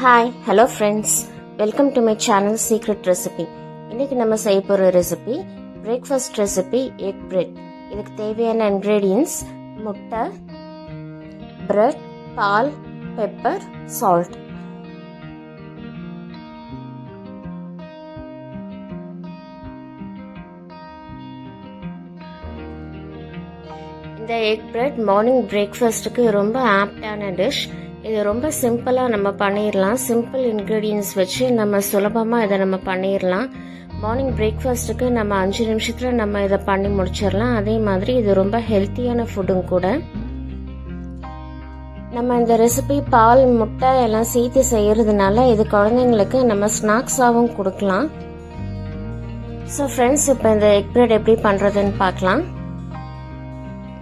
Hi, hello friends. Welcome to my channel Secret Recipe. இன்னைக்கு நம்ம செய்ய போற recipe breakfast recipe egg bread. இதுக்கு தேவையான ingredients முட்டை, bread, பால், pepper, salt. இந்த egg bread மார்னிங் பிரேக்ஃபாஸ்ட்டுக்கு ரொம்ப ஆப்டான டிஷ். இது ரொம்ப சிம்பிளாக நம்ம பண்ணிடலாம். சிம்பிள் இன்க்ரீடியன்ஸ் வச்சு நம்ம சுலபமாக இதை நம்ம பண்ணிடலாம். மார்னிங் பிரேக்ஃபாஸ்ட்டுக்கு நம்ம 5 நிமிஷத்தில் நம்ம இதை பண்ணி முடிச்சிடலாம். அதே மாதிரி இது ரொம்ப ஹெல்த்தியான ஃபுட்டும் கூட. நம்ம இந்த ரெசிபி பால், முட்டை எல்லாம் சேர்த்து செய்கிறதுனால இது குழந்தைங்களுக்கு நம்ம ஸ்நாக்ஸாகவும் கொடுக்கலாம். ஸோ ஃப்ரெண்ட்ஸ், இப்போ இந்த எக் பிரெட் எப்படி பண்ணுறதுன்னு பார்க்கலாம்.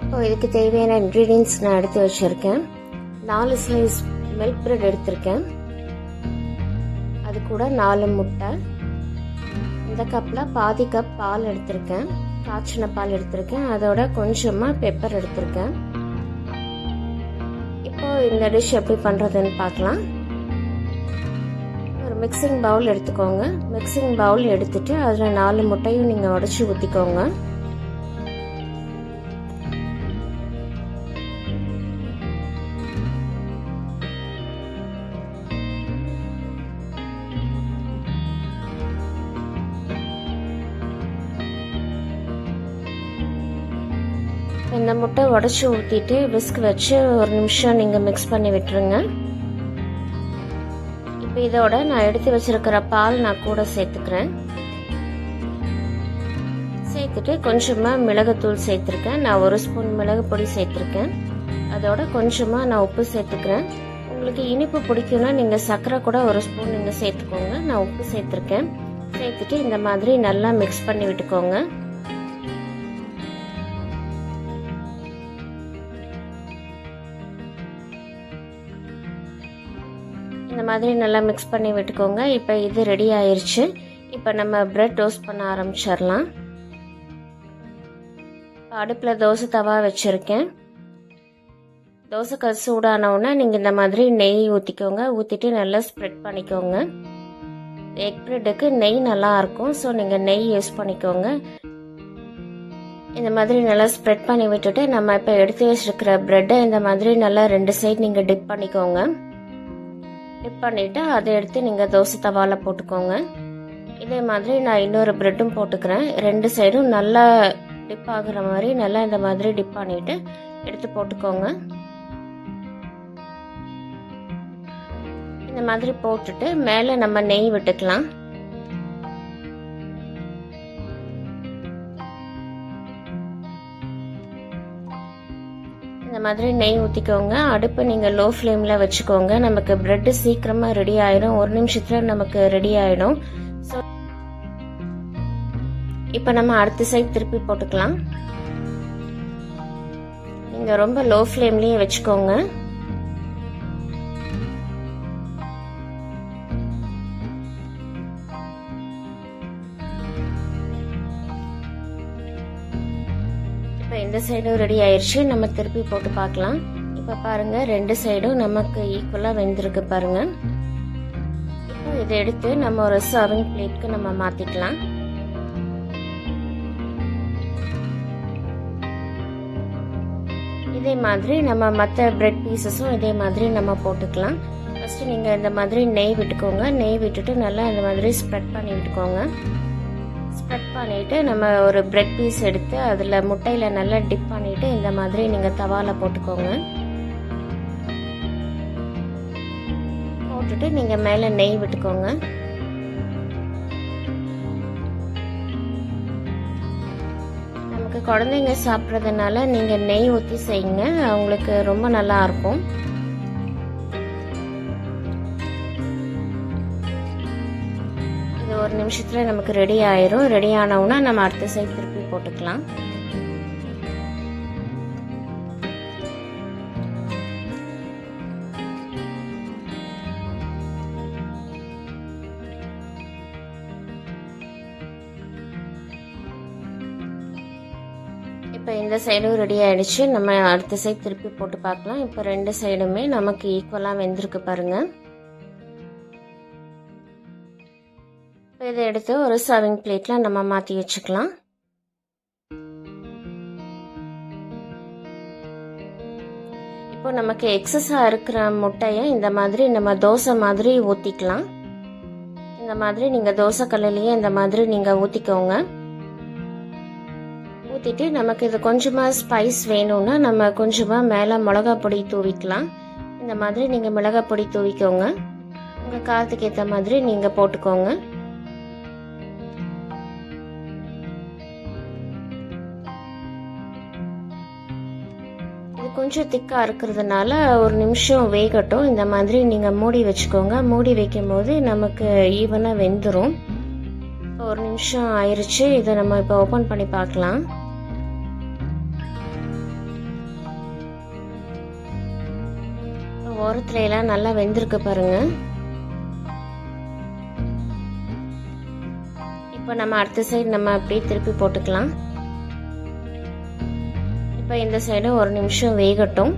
இப்போ இதுக்கு தேவையான இன்க்ரீடியன்ஸ் நான் எடுத்து வச்சுருக்கேன். 4 ஸ்லைஸ் மில்க் பிரெட் எடுத்திருக்கேன். அது கூட 4 முட்டை, இந்த கப்பில் பாதி கப் பால் எடுத்திருக்கேன், காய்ச்சின பால் எடுத்திருக்கேன். அதோட கொஞ்சமாக பெப்பர் எடுத்திருக்கேன். இப்போ இந்த டிஷ் எப்படி பண்ணுறதுன்னு பார்க்கலாம். ஒரு மிக்சிங் பவுல் எடுத்துக்கோங்க. மிக்சிங் பவுல் எடுத்துட்டு அதில் 4 முட்டையும் நீங்கள் உடச்சி ஊற்றிக்கோங்க. இந்த முட்டை உடச்சி ஊற்றிட்டு விஸ்க் வச்சு ஒரு நிமிஷம் நீங்கள் மிக்ஸ் பண்ணி விட்டுருங்க. இப்போ இதோட நான் எடுத்து வச்சிருக்கிற பால் நான் கூட சேர்த்துக்கிறேன். சேர்த்துட்டு கொஞ்சமாக மிளகுத்தூள் சேர்த்துருக்கேன். நான் 1 ஸ்பூன் மிளகு பொடி சேர்த்துருக்கேன். அதோட கொஞ்சமாக நான் உப்பு சேர்த்துக்கிறேன். உங்களுக்கு இனிப்பு பிடிக்கும்னா நீங்கள் சர்க்கரை கூட 1 ஸ்பூன் நீங்கள் சேர்த்துக்கோங்க. நான் உப்பு சேர்த்துருக்கேன். சேர்த்துட்டு இந்த மாதிரி நல்லா மிக்ஸ் பண்ணி விட்டுக்கோங்க. இந்த மாதிரி நல்லா மிக்ஸ் பண்ணி விட்டுக்கோங்க. இப்போ இது ரெடி ஆயிருச்சு. இப்போ நம்ம பிரெட் டோஸ்ட் பண்ண ஆரம்பிச்சிடலாம். அடுப்பில் தோசை தவா வச்சுருக்கேன். தோசைக்கல் சூடானவுடனே நீங்கள் இந்த மாதிரி நெய் ஊற்றிக்கோங்க. ஊற்றிட்டு நல்லா ஸ்ப்ரெட் பண்ணிக்கோங்க. எக் பிரெட்டுக்கு நெய் நல்லா இருக்கும். ஸோ நீங்கள் நெய் யூஸ் பண்ணிக்கோங்க. இந்த மாதிரி நல்லா ஸ்ப்ரெட் பண்ணி விட்டுட்டு நம்ம இப்போ எடுத்து வச்சிருக்கிற பிரெட்டை இந்த மாதிரி நல்லா 2 சைடு நீங்கள் டிப் பண்ணிக்கோங்க. டிப் பண்ணிவிட்டு அதை எடுத்து நீங்கள் தோசை தவாவில் போட்டுக்கோங்க. இதே மாதிரி நான் இன்னொரு ப்ரெட்டும் போட்டுக்கிறேன். 2 சைடும் நல்லா டிப் ஆகுற மாதிரி நல்லா இந்த மாதிரி டிப் பண்ணிவிட்டு எடுத்து போட்டுக்கோங்க. இந்த மாதிரி போட்டுட்டு மேலே நம்ம நெய் விட்டுக்கலாம். இந்த மாதிரி நெய் ஊற்றிக்கோங்க. அடுப்பு நீங்கள் லோ ஃப்ளேமில் வச்சுக்கோங்க. நமக்கு பிரெட்டு சீக்கிரமாக ரெடி ஆகிடும். 1 நிமிஷத்தில் நமக்கு ரெடி ஆகிடும். ஸோ இப்போ நம்ம அடுத்த சைட் திருப்பி போட்டுக்கலாம். நீங்கள் ரொம்ப லோ ஃப்ளேம்லேயே வச்சுக்கோங்க. இப்போ இந்த சைடும் ரெடி ஆயிடுச்சு. நம்ம திருப்பி போட்டு பார்க்கலாம். இப்போ பாருங்க, 2 சைடும் நமக்கு ஈக்குவலாக வெந்திருக்கு பாருங்க. இப்போ இதை எடுத்து நம்ம ஒரு சர்விங் பிளேட்க்கு நம்ம மாற்றிக்கலாம். இதே மாதிரி நம்ம மற்ற பிரெட் பீசஸும் இதே மாதிரி நம்ம போட்டுக்கலாம். ஃபஸ்ட்டு நீங்கள் இந்த மாதிரி நெய் விட்டுக்கோங்க. நெய் விட்டுட்டு நல்லா இந்த மாதிரி ஸ்ப்ரெட் பண்ணி விட்டுக்கோங்க. ஸ்ப்ரெட் பண்ணிவிட்டு நம்ம ஒரு பிரெட் பீஸ் எடுத்து அதில் முட்டையில் நல்லா டிப் பண்ணிவிட்டு இந்த மாதிரி நீங்கள் தவாவில் போட்டுக்கோங்க. போட்டுட்டு நீங்கள் மேலே நெய் விட்டுக்கோங்க. நமக்கு குழந்தைங்க சாப்பிட்றதுனால நீங்கள் நெய் ஊற்றி செய்யுங்க. அவங்களுக்கு ரொம்ப நல்லா இருக்கும். இது 1 நிமிஷத்தில் நமக்கு ரெடி ஆயிரும். ரெடி ஆனவுன்னா நம்ம அடுத்த சைடு திருப்பி போட்டுக்கலாம். இப்போ இந்த சைடும் ரெடி ஆயிடுச்சு. நம்ம அடுத்த சைடு திருப்பி போட்டு பார்க்கலாம். இப்போ 2 சைடுமே நமக்கு ஈக்குவலாக வெந்திருக்கு பாருங்க. இதை எடுத்து ஒரு சர்விங் பிளேட்டில் நம்ம மாற்றி வச்சுக்கலாம். இப்போ நமக்கு எக்ஸஸாக இருக்கிற முட்டையை இந்த மாதிரி நம்ம தோசை மாதிரி ஊற்றிக்கலாம். இந்த மாதிரி நீங்கள் தோசை கல்லுலேயே இந்த மாதிரி நீங்கள் ஊற்றிக்கோங்க. ஊற்றிட்டு நமக்கு இது கொஞ்சமாக ஸ்பைஸ் வேணும்னா நம்ம கொஞ்சமாக மேலே மிளகா பொடி தூவிக்கலாம். இந்த மாதிரி நீங்கள் மிளகா பொடி தூவிக்கோங்க. உங்கள் காரத்துக்கு ஏற்ற மாதிரி நீங்கள் போட்டுக்கோங்க. இது கொஞ்சம் திக்காக இருக்கிறதுனால ஒரு நிமிஷம் வேகட்டும். இந்த மாதிரி நீங்கள் மூடி வச்சுக்கோங்க. மூடி வைக்கும் போது நமக்கு ஈவனாக வெந்துடும். ஒரு நிமிஷம் ஆயிடுச்சு. இதை நம்ம இப்போ ஓப்பன் பண்ணி பார்க்கலாம். ஓரத்துல எல்லாம் நல்லா வெந்திருக்கு பாருங்க. இப்போ நம்ம அடுத்த சைடு நம்ம அப்படியே திருப்பி போட்டுக்கலாம். இப்போ இந்த சைடு ஒரு நிமிஷம் வேகட்டும்.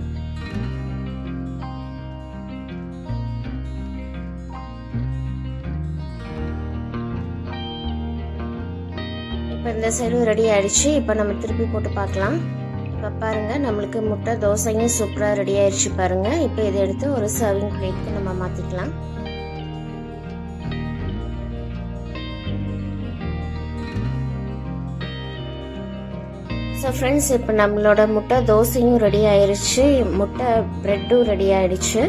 இப்போ இந்த சைடு ரெடி ஆயிடுச்சு. இப்போ நம்ம திருப்பி போட்டு பார்க்கலாம். இப்போ பாருங்க, நம்மளுக்கு முட்டை தோசையும் சூப்பராக ரெடி ஆயிடுச்சு பாருங்க. இப்போ இதை எடுத்து ஒரு சர்விங் பிளேட்க்கு நம்ம மாற்றிக்கலாம். ஸோ ஃப்ரெண்ட்ஸ், இப்போ நம்மளோட முட்டை தோசையும் ரெடி ஆயிடுச்சு, முட்டை பிரெட்டும் ரெடி ஆயிடுச்சு.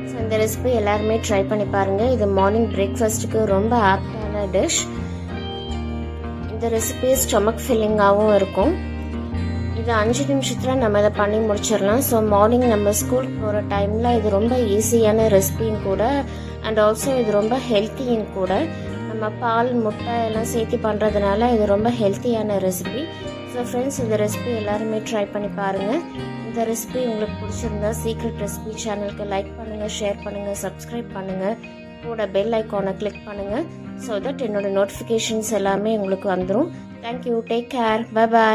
ஸோ இந்த ரெசிபி எல்லாருமே ட்ரை பண்ணி பாருங்க. இது மார்னிங் பிரேக்ஃபாஸ்ட்டுக்கு ரொம்ப ஆப்டான டிஷ். இந்த ரெசிபி ஸ்டொமக் ஃபில்லிங்காகவும் இருக்கும். இது 5 நிமிஷத்தில் நம்ம இதை பண்ணி முடிச்சிடலாம். ஸோ மார்னிங் நம்ம ஸ்கூலுக்கு போகிற டைமில் இது ரொம்ப ஈஸியான ரெசிபியும் கூட, அண்ட் ஆல்சோ இது ரொம்ப ஹெல்த்தியும் கூட. நம்ம பால் முட்டை எல்லாம் சேர்த்து பண்ணுறதுனால இது ரொம்ப ஹெல்த்தியான ரெசிபி. ஸோ ஃப்ரெண்ட்ஸ், இந்த ரெசிபி எல்லாருமே ட்ரை பண்ணி பாருங்கள். இந்த ரெசிபி உங்களுக்கு பிடிச்சிருந்தா சீக்ரெட் ரெசிபி சேனலுக்கு லைக் பண்ணுங்கள், ஷேர் பண்ணுங்கள், சப்ஸ்கிரைப் பண்ணுங்கள், கூட பெல் ஐக்கானை கிளிக் பண்ணுங்கள். ஸோ தட் என்னோட நோட்டிஃபிகேஷன்ஸ் எல்லாமே உங்களுக்கு வந்துடும். Thank you, take care, bye bye.